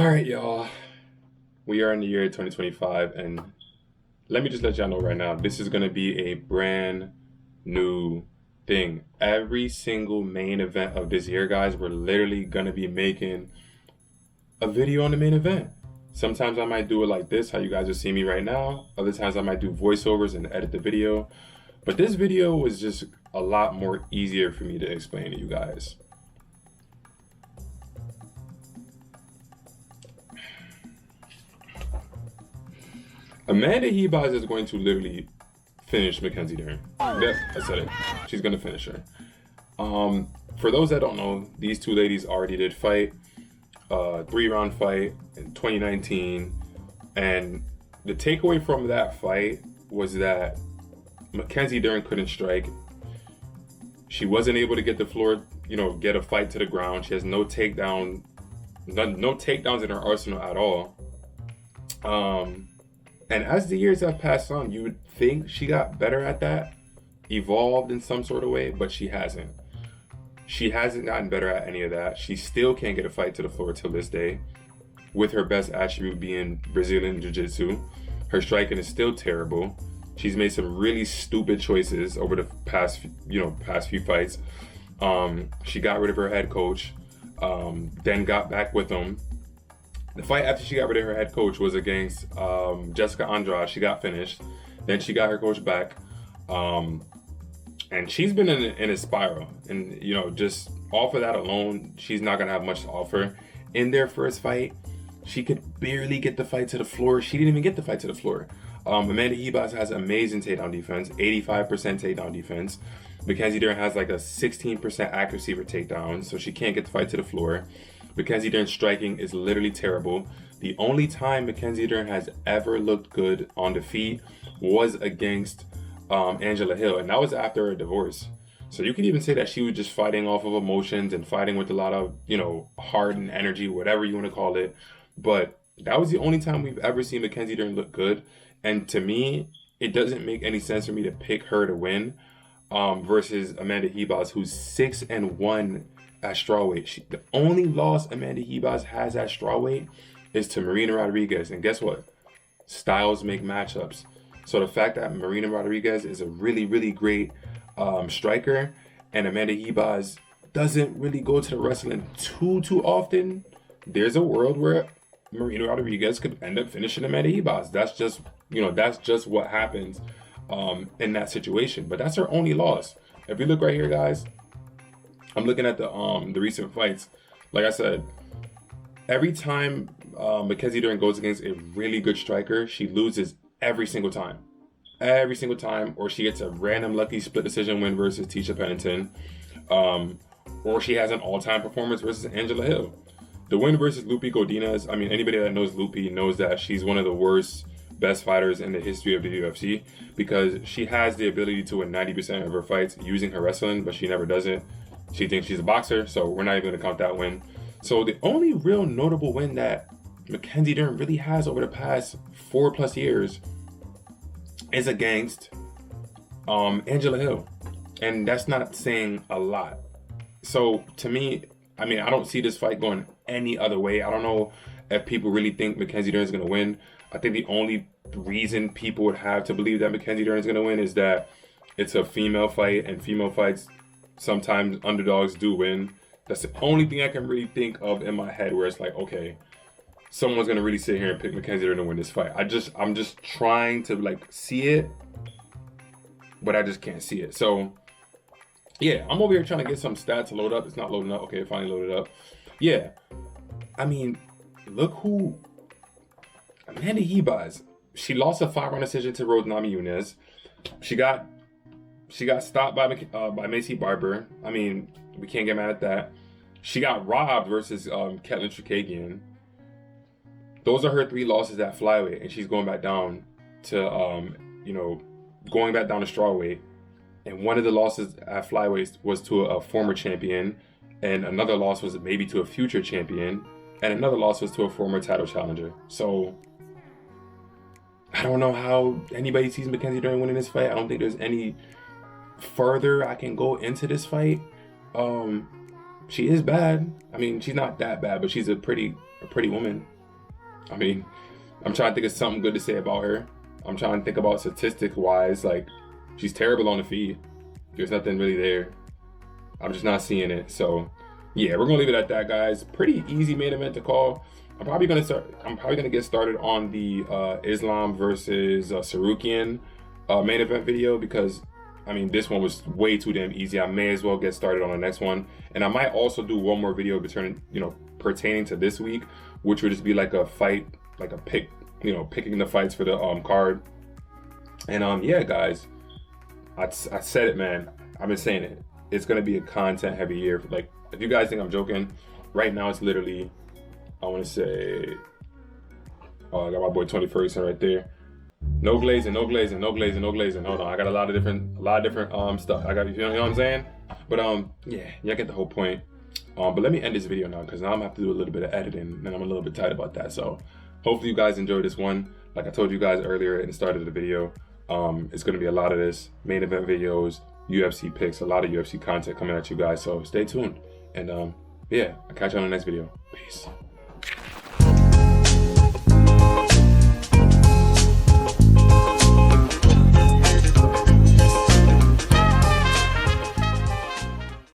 All right, y'all. We are in the year 2025, and let me just let y'all know right now, this is going to be a brand new thing. Every single main event of this year, guys, we're literally going to be making a video on the main event. Sometimes I might do it like this, how you guys are seeing me right now. Other times I might do voiceovers and edit the video. But this video was just a lot more easier for me to explain to you guys. Amanda Ribas is going to literally finish MacKenzie Dern. Yep, I said it. She's going to finish her. For those that don't know, these two ladies already did fight. 3-round fight in 2019. And the takeaway from that fight was that MacKenzie Dern couldn't strike. She wasn't able to get the floor, get a fight to the ground. She has no takedowns in her arsenal at all. And as the years have passed on, you would think she got better at that, evolved in some sort of way, but she hasn't. She hasn't gotten better at any of that. She still can't get a fight to the floor till this day, with her best attribute being Brazilian Jiu-Jitsu. Her striking is still terrible. She's made some really stupid choices over the past few fights. She got rid of her head coach, then got back with him. The fight after she got rid of her head coach was against Jessica Andrade. She got finished. Then she got her coach back. And she's been in a spiral. And, just off of that alone, she's not going to have much to offer. In their first fight, she could barely get the fight to the floor. She didn't even get the fight to the floor. Amanda Ribas has amazing takedown defense, 85% takedown defense. MacKenzie Dern has like a 16% accuracy for takedowns, so she can't get the fight to the floor. MacKenzie Dern's striking is literally terrible. The only time MacKenzie Dern has ever looked good on the feet was against Angela Hill, and that was after a divorce. So you could even say that she was just fighting off of emotions and fighting with a lot of, heart and energy, whatever you want to call it. But that was the only time we've ever seen MacKenzie Dern look good. And to me, it doesn't make any sense for me to pick her to win versus Amanda Ribas, who's 6-1 at strawweight. The only loss Amanda Ribas has at strawweight is to Marina Rodriguez. And guess what? Styles make matchups. So the fact that Marina Rodriguez is a really, really great striker and Amanda Ribas doesn't really go to the wrestling too often, there's a world where Marina Rodriguez could end up finishing Amanda Ribas. That's just what happens in that situation. But that's her only loss. If you look right here, guys, I'm looking at the recent fights. Like I said, every time MacKenzie Dern goes against a really good striker, she loses every single time. Every single time. Or she gets a random lucky split decision win versus Tisha Pennington. Or she has an all-time performance versus Angela Hill. The win versus Lupi Godinez, anybody that knows Lupi knows that she's one of the worst, best fighters in the history of the UFC because she has the ability to win 90% of her fights using her wrestling, but she never does it. She thinks she's a boxer, so we're not even going to count that win. So the only real notable win that MacKenzie Dern really has over the past 4+ years is against Angela Hill. And that's not saying a lot. So to me, I don't see this fight going any other way. I don't know if people really think MacKenzie Dern is going to win. I think the only reason people would have to believe that MacKenzie Dern is going to win is that it's a female fight, and female fights, sometimes underdogs do win. That's the only thing I can really think of in my head where it's like, okay, someone's going to really sit here and pick MacKenzie Dern to win this fight. I'm just trying to see it, but I just can't see it. So yeah, I'm over here trying to get some stats to load up. It's not loading up. Okay, it finally loaded up. Yeah. Look who... Amanda Ribas. She lost a 5-round decision to Rose Namajunas. She got stopped by Macy Barber. We can't get mad at that. She got robbed versus Ketlin Chookagian. Those are her 3 losses at flyweight, and she's going back down to going back down to strawweight. And one of the losses at flyweight was to a former champion, and another loss was maybe to a future champion, and another loss was to a former title challenger. So I don't know how anybody sees MacKenzie Dern winning this fight. I don't think there's any further I can go into this fight. she is bad. I mean, she's not that bad, but she's a pretty woman. I mean, I'm trying to think of something good to say about her. I'm trying to think about statistic wise, like she's terrible on the feet. There's nothing really there. I'm just not seeing it. So yeah, we're gonna leave it at that, guys. Pretty easy main event to call. I'm probably gonna get started on the Islam versus Sarukian main event video, because I mean, this one was way too damn easy. I may as well get started on the next one. And I might also do one more video pertaining to this week, which would just be like a fight, like a pick, picking the fights for the card. And yeah, guys, I said it, man. I've been saying it. It's gonna be a content heavy year. Like, if you guys think I'm joking, right now it's literally, I want to say, oh, I got my boy 20 Ferguson right there. No glazing, no glazing, no glazing, no glazing. Hold on, I got a lot of different stuff. I got, you know what I'm saying? But yeah, I get the whole point. But let me end this video now, because now I'm gonna have to do a little bit of editing, and I'm a little bit tight about that. So hopefully you guys enjoyed this one. Like I told you guys earlier at the start of the video, it's gonna be a lot of this main event videos, UFC picks, a lot of UFC content coming at you guys. So stay tuned, and yeah, I'll catch you on the next video. Peace.